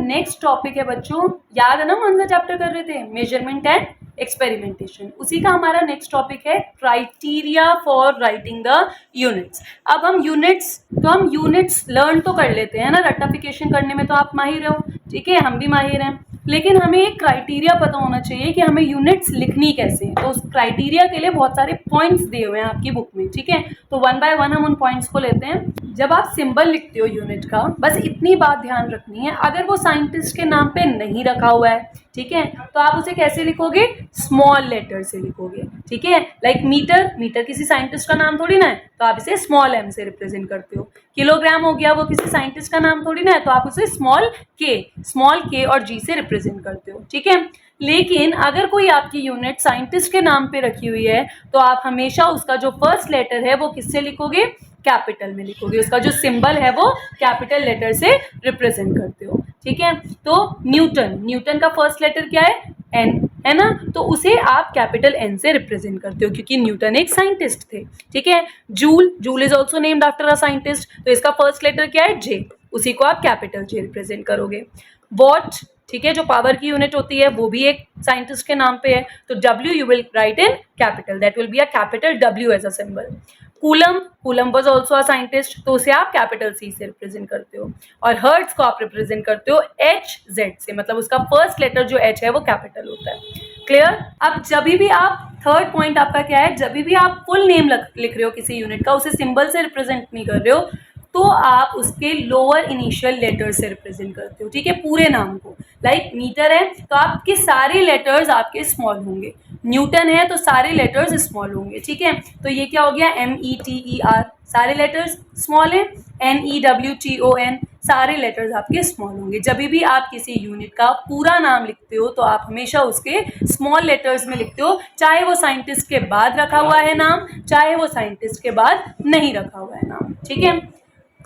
Next topic है बच्चों, याद है ना कौन सा चैप्टर कर रहे थे, मेजरमेंट एंड एक्सपेरिमेंटेशन। उसी का हमारा नेक्स्ट टॉपिक है criteria for writing the units. अब हम यूनिट्स लर्न तो कर लेते हैं ना, रट्टाफिकेशन करने में तो आप माहिर हो, ठीक है, हम भी माहिर हैं, लेकिन हमें एक क्राइटेरिया पता होना चाहिए कि हमें यूनिट्स लिखनी कैसे है। तो उस क्राइटेरिया के लिए बहुत सारे पॉइंट्स दिए हुए हैं आपकी बुक में, ठीक है। तो वन बाय वन हम उन पॉइंट्स को लेते हैं। जब आप सिंबल लिखते हो यूनिट का, बस इतनी बात ध्यान रखनी है, अगर वो साइंटिस्ट के नाम पे नहीं रखा हुआ है, ठीक है, तो आप उसे कैसे लिखोगे, स्मॉल लेटर से लिखोगे, ठीक है। लाइक मीटर किसी साइंटिस्ट का नाम थोड़ी ना है, तो आप इसे स्मॉल एम से रिप्रेजेंट करते हो। किलोग्राम हो गया, वो किसी साइंटिस्ट का नाम थोड़ी ना है, तो आप उसे स्मॉल के और जी से रिप्रेजेंट करते हो, ठीक है। लेकिन अगर कोई आपकी यूनिट साइंटिस्ट के नाम पे रखी हुई है, तो आप हमेशा उसका जो फर्स्ट लेटर है वो किससे लिखोगे, कैपिटल में लिखोगे। उसका जो सिंबल है वो कैपिटल लेटर से रिप्रेजेंट करते हो, ठीक है। तो न्यूटन का फर्स्ट लेटर क्या है, एन, है ना, तो उसे आप कैपिटल एन से रिप्रेजेंट करते हो क्योंकि न्यूटन एक साइंटिस्ट थे, ठीक है। Joule is also named after a scientist, तो इसका फर्स्ट लेटर क्या है, जे, उसी को आप कैपिटल जे रिप्रेजेंट करोगे। वॉट, ठीक है, जो पावर की यूनिट होती है वो भी एक साइंटिस्ट के नाम पे है, तो W you will write in capital, that will be a capital W as a symbol. Coulomb was also a scientist, तो उसे आप कैपिटल C से रिप्रेजेंट करते हो। और हर्ट्ज को आप रिप्रेजेंट करते हो HZ से, मतलब उसका फर्स्ट लेटर जो H है वो कैपिटल होता है। क्लियर। अब जब भी आप, थर्ड पॉइंट आपका क्या है, जब भी आप फुल नेम लिख रहे हो किसी यूनिट का, उसे सिंबल से रिप्रेजेंट नहीं कर रहे हो, तो आप उसके लोअर इनिशियल लेटर से रिप्रेजेंट करते हो, ठीक है, पूरे नाम को। लाइक मीटर है तो आपके सारे लेटर्स आपके स्मॉल होंगे, न्यूटन है तो सारे लेटर्स स्मॉल होंगे, ठीक है। तो ये क्या हो गया, METER, सारे लेटर्स स्मॉल है, NEWTON, सारे लेटर्स आपके स्मॉल होंगे। जब भी आप किसी यूनिट का पूरा नाम लिखते हो तो आप हमेशा उसके स्मॉल लेटर्स में लिखते हो, चाहे वो साइंटिस्ट के बाद रखा हुआ है नाम, चाहे वो साइंटिस्ट के बाद नहीं रखा हुआ है नाम, ठीक है।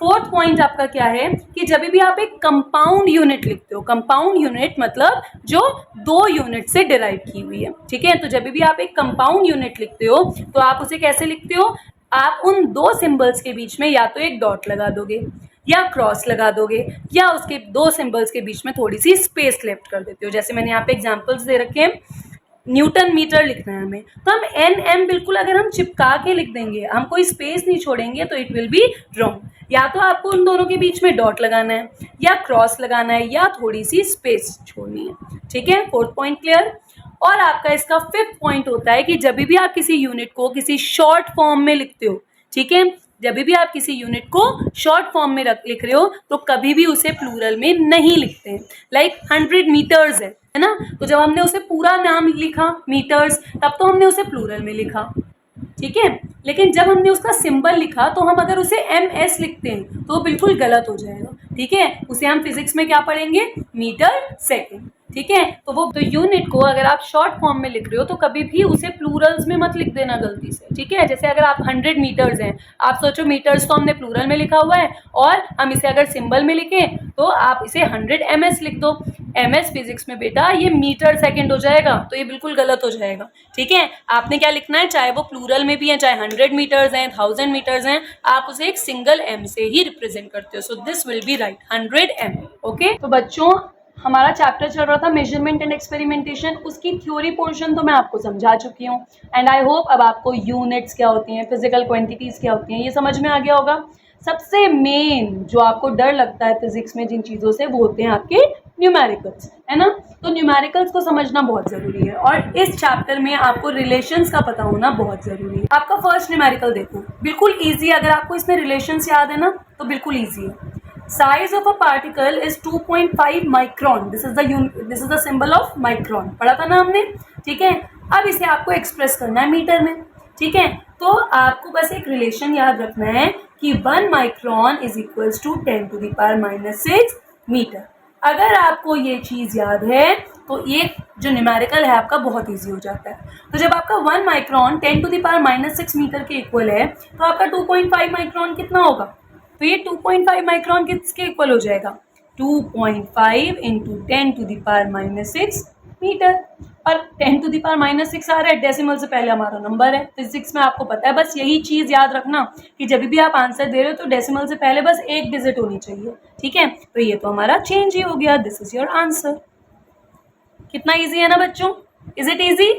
फोर्थ पॉइंट आपका क्या है कि जब भी आप एक कंपाउंड यूनिट लिखते हो, कंपाउंड यूनिट मतलब जो दो यूनिट से डिराइव की हुई है, ठीक है। तो जब भी आप एक कंपाउंड यूनिट लिखते हो तो आप उसे कैसे लिखते हो, आप उन दो सिंबल्स के बीच में या तो एक डॉट लगा दोगे या क्रॉस लगा दोगे, या उसके दो सिंबल्स के बीच में थोड़ी सी स्पेस लेफ्ट कर देते हो। जैसे मैंने यहाँ पे एग्जांपल्स दे रखे हैं, न्यूटन मीटर लिखना है हमें, तो हम NM बिल्कुल अगर हम चिपका के लिख देंगे, हम कोई स्पेस नहीं छोड़ेंगे, तो इट विल बी रॉन्ग। या तो आपको उन दोनों के बीच में डॉट लगाना है, या क्रॉस लगाना है, या थोड़ी सी स्पेस छोड़नी है, ठीक है। Fourth point clear. और आपका इसका फिफ्थ पॉइंट होता है कि जब भी आप किसी यूनिट को किसी शॉर्ट फॉर्म में लिखते हो, ठीक है, जब भी आप किसी यूनिट को शॉर्ट फॉर्म में लिख रहे हो तो कभी भी उसे प्लूरल में नहीं लिखते हैं। लाइक 100 मीटर्स है ना, तो जब हमने उसे पूरा नाम लिखा मीटर्स, तब तो हमने उसे प्लूरल में लिखा, ठीक है। लेकिन जब हमने उसका सिंबल लिखा तो हम अगर उसे MS लिखते हैं तो बिल्कुल गलत हो जाएगा, ठीक है। उसे हम फिजिक्स में क्या पढ़ेंगे, मीटर सेकेंड, ठीक है। तो यूनिट को अगर आप शॉर्ट फॉर्म में लिख रहे हो तो कभी भी उसे प्लूरल्स में मत लिख देना गलती से, ठीक है। जैसे अगर आप 100 मीटर्स हैं, आप सोचो मीटर्स तो हमने प्लूरल में लिखा हुआ है, और हम इसे अगर सिंबल में लिखें तो आप इसे 100 MS लिख दो। MS फिजिक्स में बेटा ये मीटर सेकेंड हो जाएगा, तो ये बिल्कुल गलत हो जाएगा, ठीक है। आपने क्या लिखना है, चाहे वो प्लूरल में भी है, चाहे 100 मीटर्स हैं, 1000 मीटर्स हैं, आप उसे एक सिंगल M से ही रिप्रेजेंट करते हो। So this will be right 100 M, okay. तो बच्चों हमारा चैप्टर चल रहा था मेजरमेंट एंड एक्सपेरिमेंटेशन, उसकी थ्योरी पोर्शन तो मैं आपको समझा चुकी हूँ, एंड आई होप अब आपको यूनिट्स क्या होती हैं, फिजिकल क्वांटिटीज़ क्या होती हैं, ये समझ में आ गया होगा। सबसे मेन जो आपको डर लगता है फिजिक्स में जिन चीज़ों से, वो होते हैं आपके न्यूमेरिकल्स, है ना। तो न्यूमेरिकल्स को समझना बहुत ज़रूरी है, और इस चैप्टर में आपको रिलेशंस का पता होना बहुत ज़रूरी है। आपका फर्स्ट न्यूमेरिकल देखो, बिल्कुल ईजी, अगर आपको इसमें रिलेशंस याद है ना तो बिल्कुल ईजी है। Size of a particle is 2.5 micron. This is the symbol of micron. पढ़ा था ना हमने, ठीक है। अब इसे आपको एक्सप्रेस करना है मीटर में, ठीक है। तो आपको बस एक रिलेशन याद रखना है कि 1 micron is equals to 10 to the power -6 metre. अगर आपको ये चीज़ याद है तो ये जो न्यूमेरिकल है आपका बहुत ईजी हो जाता है। तो जब आपका 1 micron 10 to the power -6 metre के इक्वल है, तो आपका 2.5 माइक्रोन कितना होगा, तो ये 2.5 माइक्रोन किसके इक्वल हो जाएगा, 2.5 × 10 to the power -6 मीटर। और 10 टू द पावर -6 आ रहा है, डेसिमल से पहले हमारा नंबर है, फिजिक्स में आपको पता है। बस यही चीज़ याद रखना कि जब भी आप आंसर दे रहे हो तो डेसिमल से पहले बस एक डिजिट होनी चाहिए, ठीक है। तो ये तो हमारा चेंज ही हो गया, दिस इज योर आंसर। कितना ईजी है ना बच्चों, is it easy?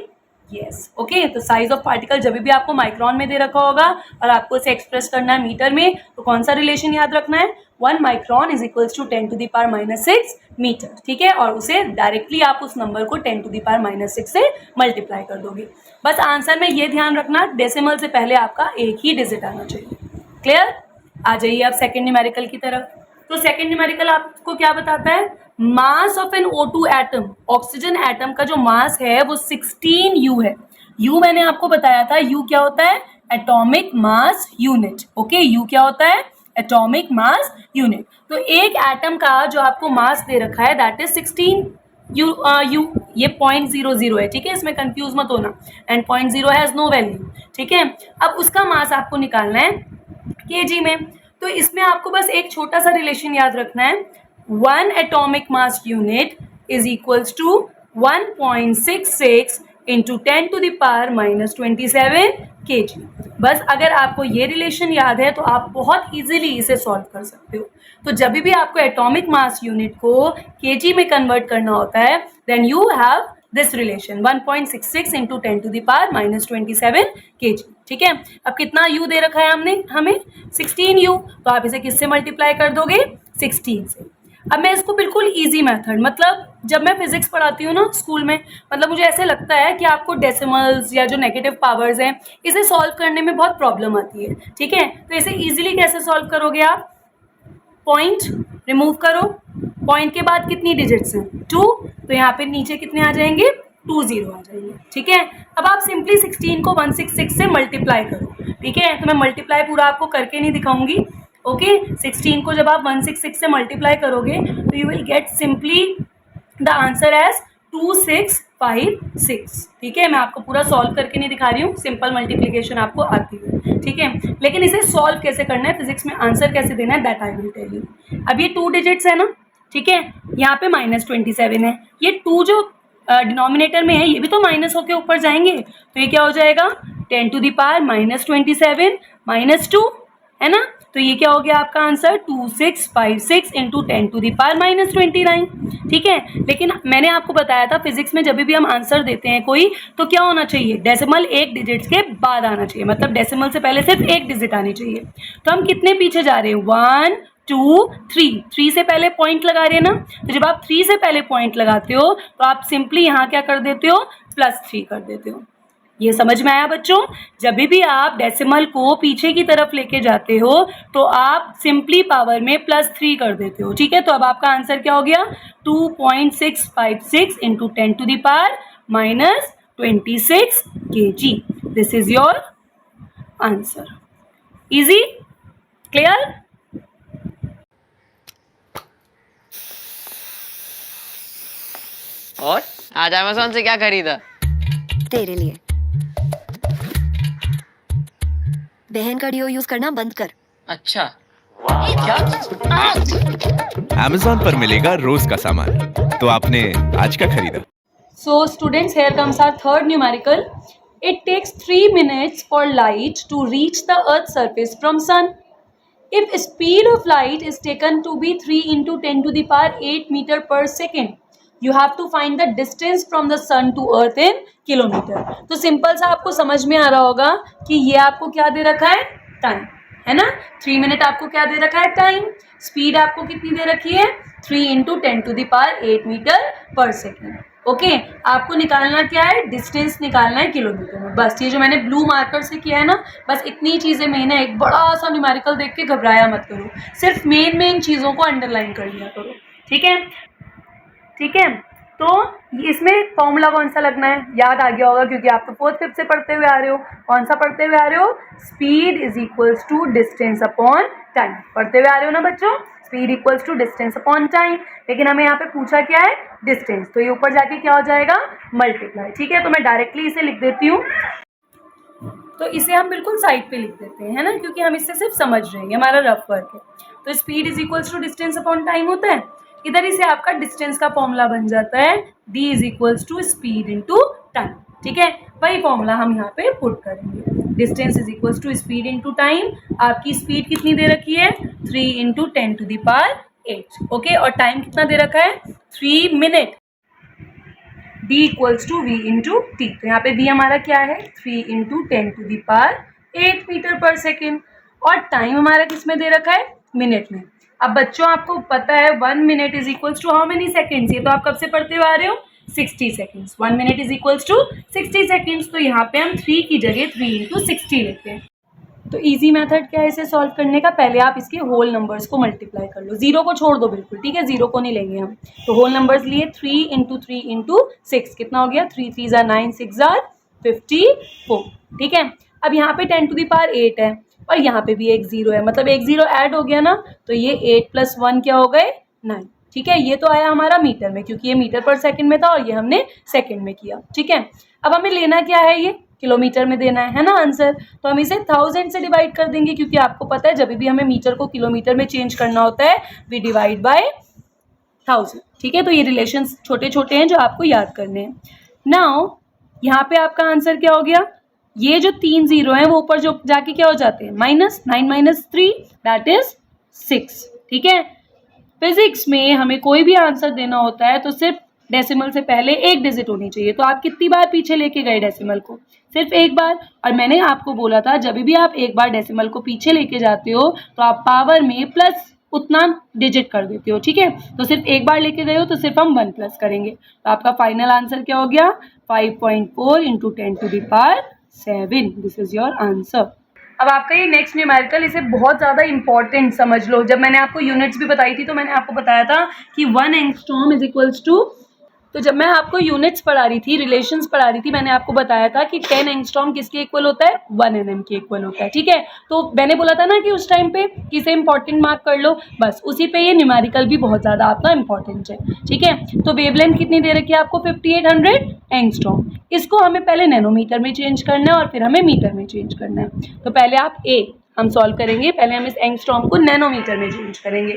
Yes, okay. तो साइज ऑफ पार्टिकल जब भी आपको माइक्रोन में दे रखा होगा और आपको इसे एक्सप्रेस करना है मीटर में, तो कौन सा रिलेशन याद रखना है? 1 micron is equals to 10 to the power -6 metre, ठीक है। और उसे डायरेक्टली आप उस नंबर को 10 टू द पावर -6 से मल्टीप्लाई कर दोगे। बस आंसर में ये ध्यान रखना, डेसिमल से पहले आपका एक ही डिजिट आना चाहिए। क्लियर? आ जाइए आप सेकेंड न्यूमेरिकल की तरफ। तो सेकेंड न्यूमेरिकल आपको क्या बताता है? Mass of an O2 atom, oxygen atom का जो मास है वो 16U है। U मैंने आपको बताया था, U क्या होता है? Atomic mass unit. Okay, U क्या होता है? Atomic mass unit. तो एक एटम का जो आपको मास दे रखा है दैट इज 16 यू, ये 0.00 है, ठीक है, इसमें कंफ्यूज मत होना। एंड 0.0 हैज नो वैल्यू, ठीक है। अब उसका मास आपको निकालना है केजी में। तो इसमें आपको बस एक छोटा सा रिलेशन याद रखना है, 1 atomic mass unit is equals to 1.66 into 10 to the power -27 kg। बस अगर आपको ये रिलेशन याद है तो आप बहुत इजीली इसे सॉल्व कर सकते हो। तो जब भी आपको एटॉमिक मास यूनिट को केजी में कन्वर्ट करना होता है, then you have this relation 1.66 into 10 to the power -27 kg, ठीक है। अब कितना u दे रखा है हमें 16u, तो आप इसे किससे मल्टीप्लाई कर दोगे? 16 से। अब मैं इसको बिल्कुल इजी मेथड, मतलब जब मैं फिजिक्स पढ़ाती हूँ ना स्कूल में, मतलब मुझे ऐसे लगता है कि आपको डेसिमल्स या जो नेगेटिव पावर्स हैं इसे सॉल्व करने में बहुत प्रॉब्लम आती है, ठीक है। तो इसे इजीली कैसे सॉल्व करोगे आप? पॉइंट रिमूव करो, पॉइंट के बाद कितनी डिजिट्स हैं? 2, तो यहाँ पे नीचे कितने आ जाएंगे? 20 आ जाएंगे, ठीक है। अब आप सिंपली 16 को 166 से मल्टीप्लाई करो, ठीक है। तो मैं मल्टीप्लाई पूरा आपको करके नहीं दिखाऊंगी, ओके। 16 को जब आप 166 से मल्टीप्लाई करोगे तो you will get simply the answer as 2656, ठीक है। मैं आपको पूरा सॉल्व करके नहीं दिखा रही हूँ, सिंपल मल्टीप्लीकेशन आपको आती है, ठीक है। लेकिन इसे सॉल्व कैसे करना है, फिजिक्स में आंसर कैसे देना है, that I will tell you. अब ये 2 डिजिट्स है ना, ठीक है, यहाँ पे -27 है, ये 2 जो डिनोमिनेटर में है ये भी तो माइनस होके ऊपर जाएंगे, तो ये क्या हो जाएगा? 10 टू द पावर -27 -2, है ना। तो ये क्या हो गया आपका answer? 2656 into 10 to the power -29, ठीक है। लेकिन मैंने आपको बताया था फिजिक्स में जब भी हम आंसर देते हैं कोई, तो क्या होना चाहिए? डेसिमल एक डिजिट्स के बाद आना चाहिए, मतलब डेसिमल से पहले सिर्फ एक डिजिट आनी चाहिए। तो हम कितने पीछे जा रहे हैं? 1 2 3 से पहले पॉइंट लगा रहे हैं ना। तो जब आप 3 से पहले पॉइंट लगाते हो तो आप सिंपली यहाँ क्या कर देते हो? +3 कर देते हो। ये समझ में आया बच्चों? जब भी आप डेसिमल को पीछे की तरफ लेके जाते हो तो आप सिंपली पावर में +3 कर देते हो, ठीक है। तो अब आपका आंसर क्या हो गया? 2.656 into 10 to the power -26 kg। This is your answer. Easy? Clear? और आज अमेज़न से क्या खरीदा? तेरे लिए। बहन का डिओ यूज करना बंद कर। अच्छा, क्या? Amazon पर मिलेगा रोज का सामान, तो आपने आज क्या खरीदा? So students, here comes our third numerical. It takes 3 minutes for light to reach the earth's surface from sun. If speed of light is taken to be 3 into 10 to the power 8 meter per second, you have to find the distance from the sun to earth in kilometer. तो simple सा आपको समझ में आ रहा होगा कि ये आपको क्या दे रखा है? टाइम, है ना। 3 मिनट आपको क्या दे रखा है? टाइम। स्पीड आपको कितनी दे रखी है? 3 into 10 to the power 8 metre पर सेकेंड, ओके। आपको निकालना क्या है? डिस्टेंस निकालना है किलोमीटर में। बस ये जो मैंने ब्लू मार्कर से किया है ना, बस इतनी चीज़ें मेन है। एक बड़ा सा न्यूमेरिकल देख के घबराया मत करो, सिर्फ मेन चीज़ों को अंडरलाइन कर लिया करो, ठीक है, ठीक है। तो इसमें फॉर्मूला कौन सा लगना है? याद आ गया होगा क्योंकि आप तो 4th 5th से पढ़ते हुए आ रहे हो। कौन सा पढ़ते हुए आ रहे हो? Speed is equals to distance upon time. पढ़ते हुए आ रहे हो ना बच्चों? Speed equals to distance upon time. लेकिन हमें यहाँ पे पूछा क्या है? डिस्टेंस। तो ये ऊपर जाके क्या हो जाएगा? मल्टीप्लाई, ठीक है। तो मैं डायरेक्टली इसे लिख देती हूँ, तो इसे हम बिल्कुल साइड पे लिख देते हैं, है ना, क्योंकि हम इससे सिर्फ समझ रहे हैं, हमारा रफ वर्क है। तो speed is equals to distance upon time होता है। इधर ही से आपका डिस्टेंस का फॉर्मूला बन जाता है d is equals to speed into time. ठीक है, वही फॉर्मूला हम यहाँ पे पुट करेंगे। Distance is equals to speed into time. आपकी स्पीड कितनी दे रखी है 3 into 10 to the power 8। Okay, और टाइम कितना दे रखा है 3 minute. d equals to v into T, तो यहाँ पे v हमारा क्या है 3 into 10 to the power 8 metre पर सेकेंड, और टाइम हमारा किस में दे रखा है मिनट में। अब बच्चों आपको पता है 1 minute is equals to how many seconds, ये तो आप कब से पढ़ते हुए आ रहे हो 60 seconds. 1 minute is equals to 60 seconds, तो यहाँ पे हम 3 की जगह 3 इंटू 60 लेते हैं। तो इजी मेथड क्या है इसे सॉल्व करने का, पहले आप इसके होल नंबर्स को मल्टीप्लाई कर लो, जीरो को छोड़ दो बिल्कुल, ठीक है, जीरो को नहीं लेंगे हम। तो होल नंबर्स लिए 3 इंटू 3 इंटू 6, कितना हो गया 3 3 ज़ा 9 6 ज़ा 54। ठीक है, अब यहाँ पे 10 टू द पावर 8 है और यहाँ पे भी एक जीरो है, मतलब एक जीरो ऐड हो गया ना, तो ये 8 प्लस 1 क्या हो गए 9। ठीक है, ये तो आया हमारा मीटर में क्योंकि ये मीटर पर सेकंड में था और ये हमने सेकंड में किया। ठीक है, अब हमें लेना क्या है, ये किलोमीटर में देना है ना आंसर, तो हम इसे 1000 से डिवाइड कर देंगे क्योंकि आपको पता है जब भी हमें मीटर को किलोमीटर में चेंज करना होता है वी डिवाइड बाय 1000। ठीक है, तो ये रिलेशंस छोटे छोटे हैं जो आपको याद करने हैं। नाउ यहाँ पे आपका आंसर क्या हो गया, ये जो 3 जीरो हैं वो ऊपर जो जाके क्या हो जाते हैं -9 माइनस 3 दैट इज 6। ठीक है, फिजिक्स में हमें कोई भी आंसर देना होता है तो सिर्फ डेसिमल से पहले एक डिजिट होनी चाहिए। तो आप कितनी बार पीछे लेके गए डेसिमल को, सिर्फ एक बार। और मैंने आपको बोला था जब भी आप एक बार डेसिमल को पीछे लेके जाते हो तो आप पावर में प्लस उतना डिजिट कर देते हो। ठीक है, तो सिर्फ एक बार लेके गए हो तो सिर्फ हम 1 प्लस करेंगे। तो आपका फाइनल आंसर क्या हो गया 5.4 into 10 to the power 7। This is your answer. अब आपका ये नेक्स्ट न्यूमेरिकल, इसे बहुत ज़्यादा इंपॉर्टेंट समझ लो। जब मैंने आपको यूनिट्स भी बताई थी तो मैंने आपको बताया था कि 1 एंगस्ट्रॉम इज इक्वल्स टू, तो जब मैं आपको यूनिट्स पढ़ा रही थी, रिलेशंस पढ़ा रही थी, मैंने आपको बताया था कि 10 एंगस्ट्रॉम किसके इक्वल होता है 1 nm के इक्वल होता है। ठीक है, तो मैंने बोला था ना कि उस टाइम पे किसे इंपॉर्टेंट मार्क कर लो, बस उसी पे ये न्यूमेरिकल भी बहुत ज़्यादा आपका इंपॉर्टेंट है। ठीक है, तो वेवलेंथ कितनी दे रखी है आपको 5800 एंगस्ट्रॉम। इसको हमें पहले नैनोमीटर में चेंज करना है और फिर हमें मीटर में चेंज करना है। तो पहले आप हम सॉल्व करेंगे, पहले हम इस एंगस्ट्रॉम को नैनोमीटर में चेंज करेंगे।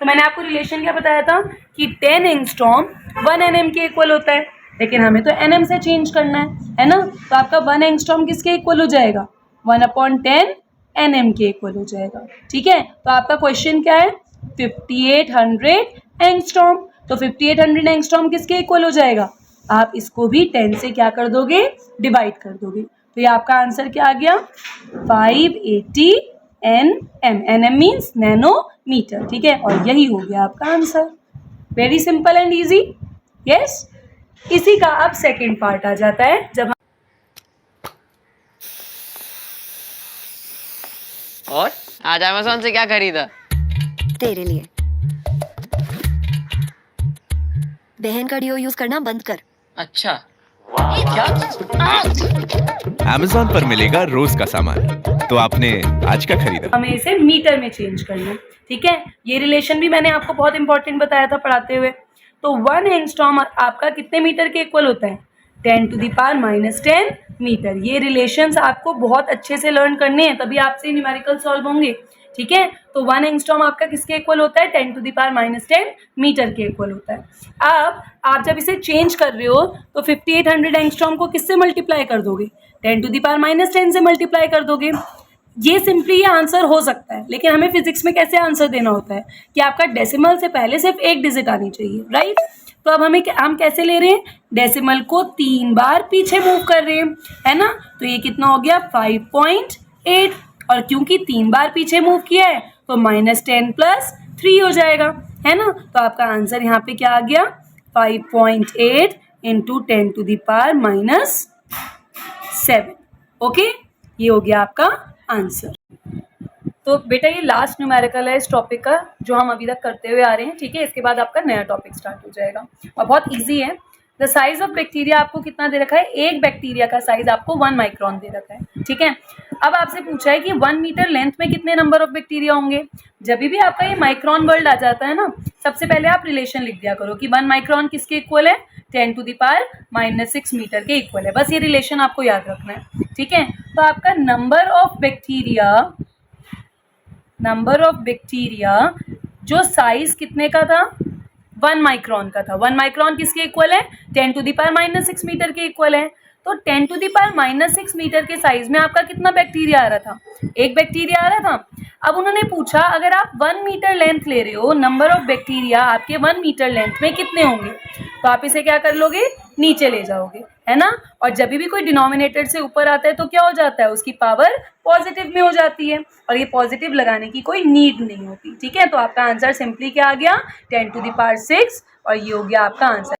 तो मैंने आपको रिलेशन क्या बताया था कि 10 एंगस्ट्रॉम 1 nm के इक्वल होता है, लेकिन हमें तो nm से चेंज करना है ना। तो आपका 1 एंगस्ट्रॉम किसके इक्वल हो जाएगा 1/10 nm के इक्वल हो जाएगा। ठीक है, तो आपका क्वेश्चन क्या है 5800 एंगस्ट्रॉम। तो 5800 एंगस्ट्रॉम किसके इक्वल हो जाएगा, आप इसको भी 10 से क्या कर दोगे डिवाइड कर दोगे। तो ये आपका आंसर क्या आ गया 580 nm मीन्स नैनोमीटर। ठीक है, और यही हो गया आपका answer. Very simple and easy. Yes, इसी का अब सेकंड पार्ट आ जाता है जब हम और आज अमेज़न से क्या खरीदा? तेरे लिए। बहन का डिओ यूज करना बंद कर। अच्छा, क्या? अमेज़न पर मिलेगा रोज का सामान, तो आपने आज क्या खरीदा? हमें इसे मीटर में चेंज करना है। ठीक है, ये रिलेशन भी मैंने आपको बहुत इंपॉर्टेंट बताया था पढ़ाते हुए। तो 1 एंगस्ट्रॉम आपका कितने मीटर के इक्वल होता है 10 टू द पावर -10 मीटर। ये रिलेशंस आपको बहुत अच्छे से लर्न करने हैं, तभी आपसे न्यूमेरिकल सॉल्व होंगे। ठीक है, तो 1 एंगस्ट्रॉम आपका किसके इक्वल होता है 10 टू द पावर -10 मीटर के इक्वल होता है। अब आप जब इसे चेंज कर रहे हो तो 5800 एंगस्ट्रॉम को किससे मल्टीप्लाई कर दोगे 10 टू द पावर -10 से मल्टीप्लाई कर दोगे। ये सिंपली ये आंसर हो सकता है, लेकिन हमें फिजिक्स में कैसे आंसर देना होता है कि आपका डेसिमल से पहले सिर्फ एक डिजिट आनी चाहिए, राइट। तो अब हम कैसे ले रहे हैं डेसिमल को 3 बार पीछे मूव कर रहे हैं, है ना। तो ये कितना हो गया 5.8, और क्योंकि 3 बार पीछे मूव किया है तो -10 + 3 हो जाएगा, है ना। तो आपका आंसर यहाँ पे क्या आ गया 5.8 into 10 to the power -7। Okay, ये हो गया आपका आंसर। तो बेटा ये लास्ट न्यूमेरिकल है इस टॉपिक का जो हम अभी तक करते हुए आ रहे हैं। ठीक है, इसके बाद आपका नया टॉपिक स्टार्ट हो जाएगा और बहुत इजी है। द साइज ऑफ बैक्टीरिया आपको कितना दे रखा है, एक बैक्टीरिया का साइज आपको 1 माइक्रोन दे रखा है। ठीक है, अब आपसे पूछा है कि 1 मीटर लेंथ में कितने नंबर ऑफ बैक्टीरिया होंगे। जब भी आपका ये माइक्रोन वर्ड आ जाता है ना, सबसे पहले आप रिलेशन लिख दिया करो कि 1 माइक्रोन किसके इक्वल है 10 टू द पावर -6 मीटर के इक्वल है। बस ये रिलेशन आपको याद रखना है। ठीक है, तो आपका नंबर ऑफ बैक्टीरिया जो साइज कितने का था 1 माइक्रोन का था। 1 माइक्रोन किसके इक्वल है? 10 टू द पावर -6 मीटर के इक्वल है। तो 10 टू द पावर -6 मीटर के साइज में आपका कितना बैक्टीरिया आ रहा था? एक बैक्टीरिया आ रहा था। अब उन्होंने पूछा अगर आप 1 मीटर लेंथ ले रहे हो, नंबर ऑफ बैक्टीरिया आपके 1 मीटर लेंथ में कितने होंगे? तो आप इसे क्या कर लोगे? नीचे ले जाओगे, है ना। और जब भी कोई डिनोमिनेटर से ऊपर आता है तो क्या हो जाता है? उसकी पावर पॉजिटिव में हो जाती है, और ये पॉजिटिव लगाने की कोई नीड नहीं होती। ठीक है, तो आपका आंसर सिंपली क्या आ गया? 10 टू द पावर 6, और ये हो गया आपका आंसर।